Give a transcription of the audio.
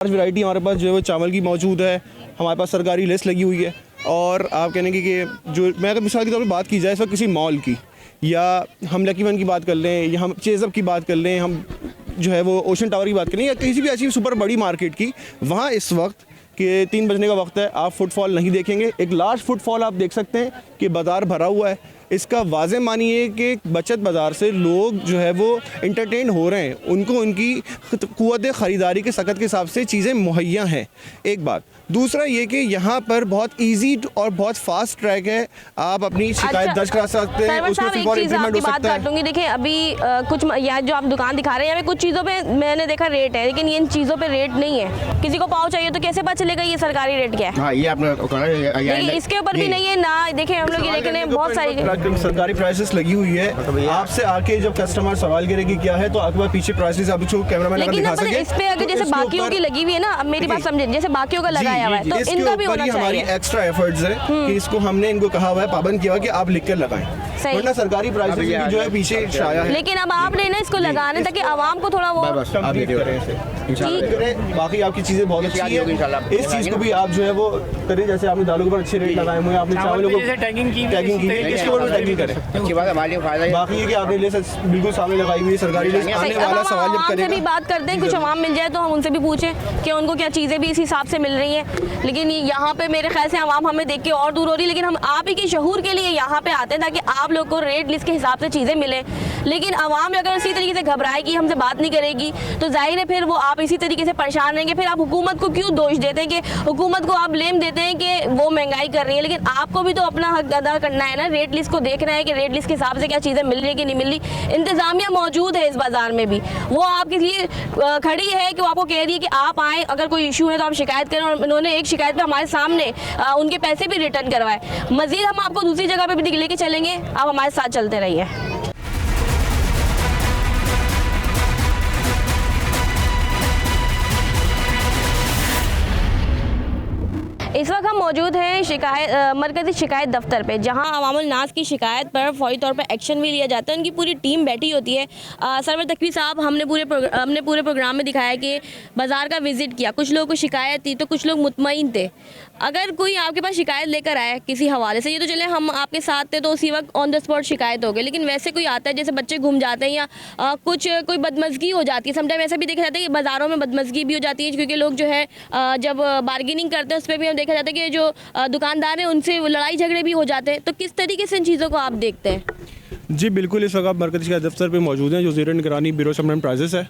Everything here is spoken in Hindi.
वैरायटी हमारे पास जो है वो चावल की मौजूद है। हमारे पास सरकारी लिस्ट लगी हुई है। और आप कहने की कि जो मैं अगर मिसाल के तौर पर बात की जाए इस वक्त किसी मॉल की, या हम लकी वन की बात कर लें, या हम चेज़अप की बात कर लें, हम जो है वो ओशन टावर की बात करें, या किसी भी ऐसी सुपर बड़ी मार्केट की, वहाँ इस वक्त कि 3 बजने का वक्त है, आप फुटफॉल नहीं देखेंगे। एक लार्ज फुटफॉल आप देख सकते हैं कि बाज़ार भरा हुआ है। इसका वाज़े मानिए कि बचत बाज़ार से लोग जो है वो इंटरटेन हो रहे हैं, उनको उनकी क़ुव्वत ख़रीदारी के सकत के हिसाब से चीज़ें मुहैया हैं। एक बात। दूसरा ये कि यहाँ पर बहुत इजी और बहुत फास्ट ट्रैक है, आप अपनी शिकायत दर्ज करा सकते हैं, उसमें फिर बहुत इंप्लीमेंट हो सकता है। देखिए अभी कुछ यहाँ जो आप दुकान दिखा रहे हैं, यहाँ पे कुछ चीज़ों पे मैंने देखा रेट है, लेकिन इन चीज़ों पे रेट नहीं है। किसी को पाव चाहिए तो कैसे पता चलेगा ये सरकारी रेट क्या है? हाँ, ये आपने इसके ऊपर भी नहीं है ना। देखिए हम लोग ये देख रहे हैं बहुत सारी सरकारी प्राइसेस लगी हुई है। आपसे आके जब कस्टमर सवाल करे कि क्या है, तो आपके पास पीछे प्राइसेस आप जो कैमरामैन अगर दिखा सके, इस पे अगर जैसे बाकियों की लगी हुई है ना, अब मेरी बात समझे, जैसे बाकियों का लगाया हुआ है तो इनका भी होना चाहिए। हमारी एक्स्ट्रा एफर्ट्स है कि इसको हमने इनको कहा हुआ है, पाबंद किया हुआ कि आप लिख कर लगाएं, वरना सरकारी प्राइसेस की जो है पीछे छाया है। लेकिन अब आपने ना इसको लगाने ताकि आवाम को थोड़ा वो बाकी आपकी चीजें बहुत अच्छी है। इस चीज को भी आप जो है वो करें, जैसे आपने दालों के ऊपर अच्छे रेट लगाए हुए हैं, आपने चावलों को टैगिंग की है, इसके ऊपर भी टैगिंग करें। अच्छी बात है, हमारे लिए फायदा है। बाकी ये कि आपने लिस्ट बिल्कुल सामने लगाई हुई है, सरकारी लिस्ट। आने वाला सवाल जब करेंगे भी बात करते हैं, कुछ आवाम मिल जाए तो हम उनसे भी पूछें कि उनको क्या चीज़ें भी इस हिसाब से मिल रही हैं। लेकिन यहाँ पे मेरे ख्याल से आवाम हमें देख के और दूर हो रही है, लेकिन हम आप ही के शहूर के लिए यहाँ पे आते हैं ताकि आप लोग को रेट लिस्ट के हिसाब से चीज़ें मिले। लेकिन आवाम अगर इसी तरीके से घबराएगी, हमसे बात नहीं करेगी, तो जाहिर है फिर वो आप इसी तरीके से परेशान रहेंगे। फिर आप हुकूमत को क्यों दोष देते हैं कि हुकूमत को आप ब्लेम देते हैं कि वो महंगाई कर रही है, लेकिन आपको भी तो अपना हक अदा करना है ना। रेट लिस्ट को देखना है कि रेट लिस्ट के हिसाब से क्या चीज़ें मिल रही है कि नहीं मिल रही। इंतजामिया मौजूद है इस बाज़ार में भी, वो आपके लिए खड़ी है कि वो आपको कह रही है कि आप आएँ, अगर कोई इशू है तो आप शिकायत करें। और उन्होंने एक शिकायत पे हमारे सामने उनके पैसे भी रिटर्न करवाए। मज़ीद हम आपको दूसरी जगह पे भी लेके चलेंगे, आप हमारे साथ चलते रहिए। इस वक्त हम मौजूद हैं मरकज़ी शिकायत दफ्तर पे, जहां अवामुल नास की शिकायत पर फौरी तौर पर एक्शन भी लिया जाता है। उनकी पूरी टीम बैठी होती है। सरवर तकवी साहब, हमने पूरे प्रोग्राम में दिखाया कि बाज़ार का विज़िट किया, कुछ लोगों को शिकायत थी तो कुछ लोग मुतमईन थे। अगर कोई आपके पास शिकायत लेकर आए किसी हवाले से, ये तो चले हम आपके साथ थे तो उसी वक्त ऑन द स्पॉट शिकायत हो गई, लेकिन वैसे कोई आता है जैसे बच्चे घूम जाते हैं या कोई बदमज़गी हो जाती है। समटाइम ऐसा भी देखा जाता है कि बाज़ारों में बदमज़गी भी हो जाती है, क्योंकि लोग जो है जब बार्गेनिंग करते हैं उस पर भी हम देखा जाता है कि जो दुकानदार हैं उनसे लड़ाई झगड़े भी हो जाते हैं। तो किस तरीके से इन चीज़ों को आप देखते हैं? जी बिल्कुल, इस वक्त आप मरकज़ी शिकायत दफ्तर पे मौजूद हैं, जो ज़ेर निगरानी ब्यूरो ऑफ प्राइसेस है।